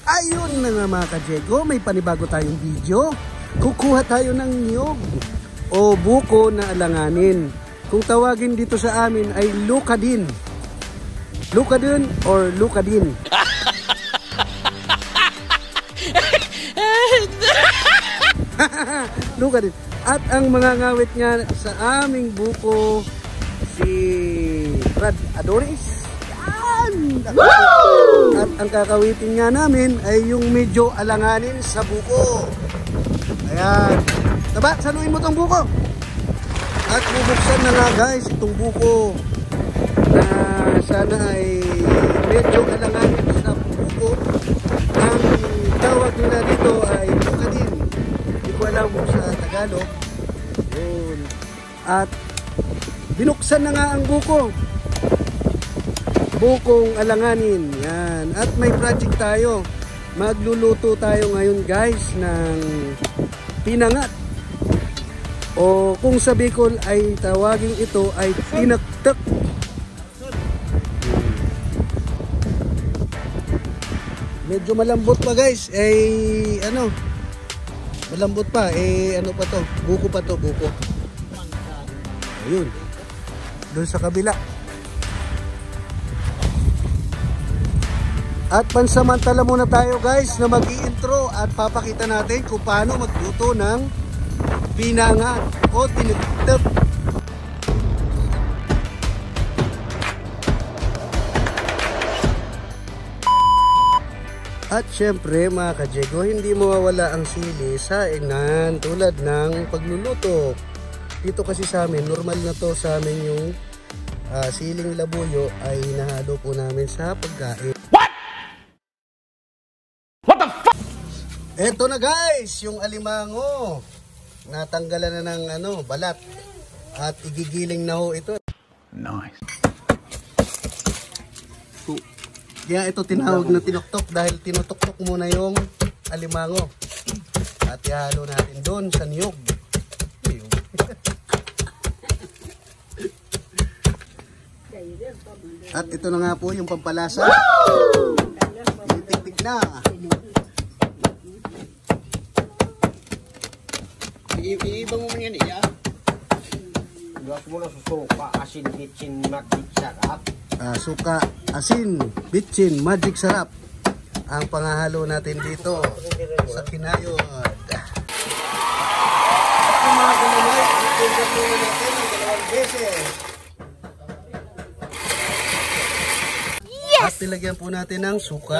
Ayun na nga mga ka-Diego, may panibago tayong video. Kukuha tayo ng niyog o buko na alanganin. Kung tawagin dito sa amin ay lukadin. Lukadin or lukadin. Lukadin. At ang mga ngawit nga sa aming buko, si Brad Adoris. At ang kakawitin nga namin ay yung medyo alanganin sa buko. Ayan. Taba, saluin mo tong buko. At bubuksan na nga guys itong buko na sana ay medyo alanganin sa buko. Ang tawag nila dito ay lukadin. Hindi ko alam sa Tagalog. Yun. At binuksan na nga ang buko. Bukong alanganin. Yan. At may project tayo. Magluluto tayo ngayon guys ng pinangat. O kung sa Bicol ay tawagin ito ay tinaktak. Medyo malambot pa guys. Ano? Malambot pa. Ano pa to? Buko pa to. Buko. Ayun. Doon sa kabila. At pansamantala muna tayo guys na mag-i-intro at papakita natin kung paano magluto ng pinangat o tinagtap. At syempre mga ka-Diego, hindi mawawala ang sili sa inan tulad ng pagluluto. Dito kasi sa amin, normal na to sa amin yung siling labuyo ay hinahalo po namin sa pagkain. Eto na guys, yung alimango. Natanggalan na ng balat. At igigiling na ho ito. Nice. Kaya ito tinawag na tinuktok dahil tinutuktok muna yung alimango. At ihalo natin doon sa niyog. At ito na nga po yung pampalasa. Titik-tik na. Ibang mo man yan iya. Iwas mo na suka, asin, bitchin, magic sarap. Suka, asin, bitchin, magic sarap. Ang pangahalo natin dito sa kinayod. At yung mga kalamay, ipagkat muna natin ng 2 beses. At nilagyan po natin ng suka.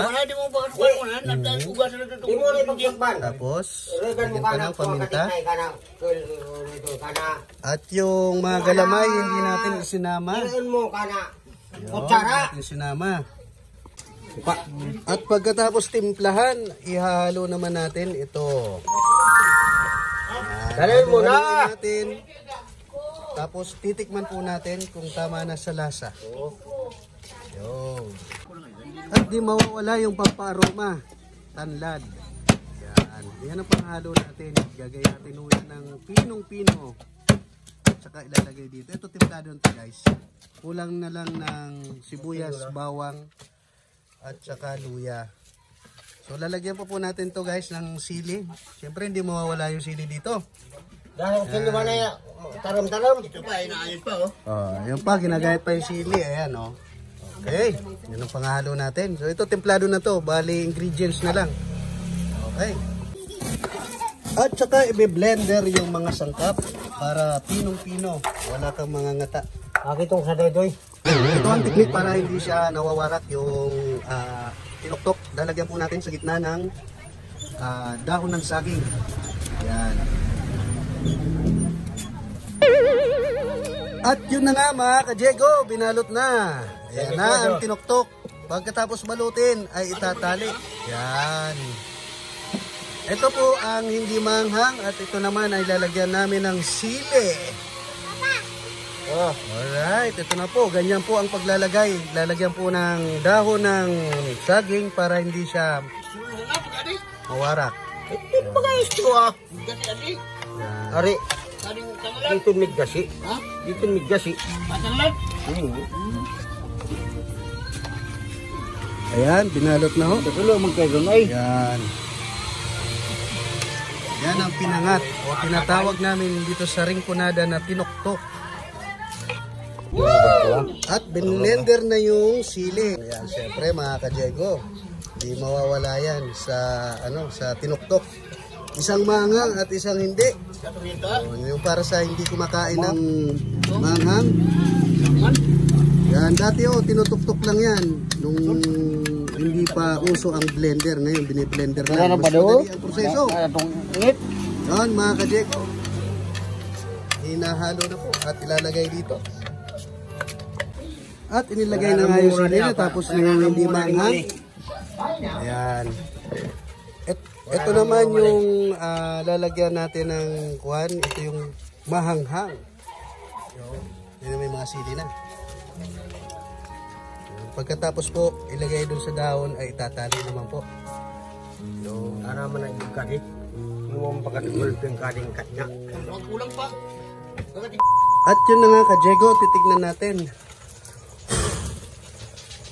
Tapos, lagyan pa ng paminta. At yung mga galamay, hindi natin isinama. Natin sinama. At pagkatapos timplahan, ihalo naman natin ito. Dalhin mo na! Tapos titikman po natin kung tama na sa lasa. Yo. At di mawawala yung pampaaroma, tanlad. Yan. Yan ang panghalo natin. Gagay natin ulit ng pinong-pino. At saka ilalagay dito. Ito timplado nito guys. Kulang na lang ng sibuyas, bawang, at saka luya. So lalagyan po natin to guys ng sili. Siyempre hindi mawawala yung sili dito. Dahil sili ba na yan? Taram-taram? Ito pa, inaayos pa oh. Yan pa, ginagayat pa yung sili. Ayan oh. Okay, yun ang panghalo natin. So ito templado na to, bali ingredients na lang. Okay. At saka i-blender yung mga sangkap para pinong-pino. Wala kang mga ngata. Bakit itong sa dedoy? Ito ang technique para hindi siya nawawarak yung tinuktok. Lalagyan po natin sa gitna ng dahon ng saging. Yan. At yun na nga mga ka-Diego, binalot na. Ayan na ang tinuktok. Pagkatapos balutin ay itatali. Yan. Ito po ang hindi manghang at ito naman ay lalagyan namin ng sili. Alright, ito na po. Ganyan po ang paglalagay. Lalagyan po ng dahon ng saging para hindi siya mawarak. Ito ba guys ito ah? Ari. Dito migasi. Ha? Dito migasi. Matalan? Ayan, binalot na ho. Tulo man kayo doon ay. Yan. Yan ang pinangat o tinatawag namin dito sa ringkunada na tinoktok. At binlender na yung sili. Ayan, syempre mga ka-Diego, di mawawala yan sa sa tinoktok. Isang manghang at isang hindi. Yung para sa hindi kumakain ng manghang. Yan, dati tinutuktok lang yan nung hindi pa uso ang blender. Ngayon biniblender na. Mas madali ang proseso. Yan mga ka-Diego, hinahalo na po at ilalagay dito. At inilagay na nga yung sili na tapos yung hindi manghang. Ayan. Ito naman yung lalagyan natin ng kuhan. Ito yung mahanghang. Yan may mga sili na. Pagkatapos po, ilagay dun sa dahon ay itatali naman po. Para man ang kadit. Yung pagkatulog yung kading katnya. Kulang pa. At yun na nga ka-Diego, titignan natin.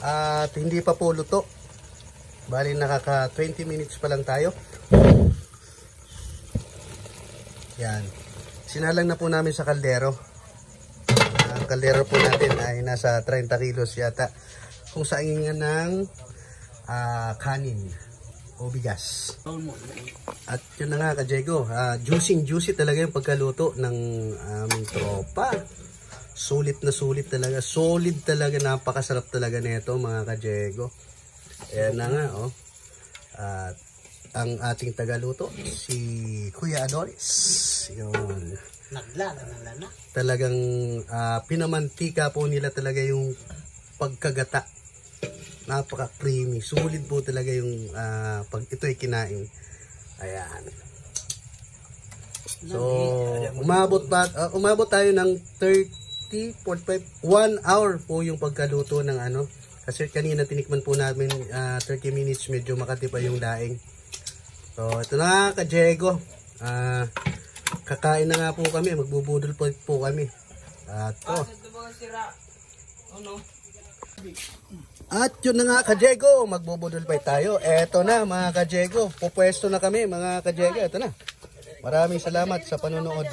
At hindi pa po luto. Bali nakaka 20 minutes pa lang tayo. Yan. Sinalang na po namin sa kaldero. Ang kaldero po natin ay nasa 30 kilos yata. Kung saan nga ng kanin o bigas. At yun na nga ka-Diego, juicy talaga yung pagkaluto ng aming tropa. Sulit na sulit talaga. Solid talaga. Napakasarap talaga nito mga ka-Diego. Ayan na nga At ang ating tagaluto, si Kuya Adonis. Yun. Talagang pinamantika po nila talaga yung pagkagata. Napaka-creamy. Sulit po talaga yung pag ito'y kinain. Ayan. So, umabot tayo ng 45, 1 hour po yung pagkaluto ng kasi kanina tinikman po namin 30 minutes, medyo makati pa yung daing. So, ito na ka-Diego. Kakain na nga po kami, magbubudol po kami. At yun na nga ka-Diego, magbubudol pa tayo. Eto na mga ka-Diego, pupwesto na kami mga ka-Diego. Eto na. Maraming salamat sa panonood.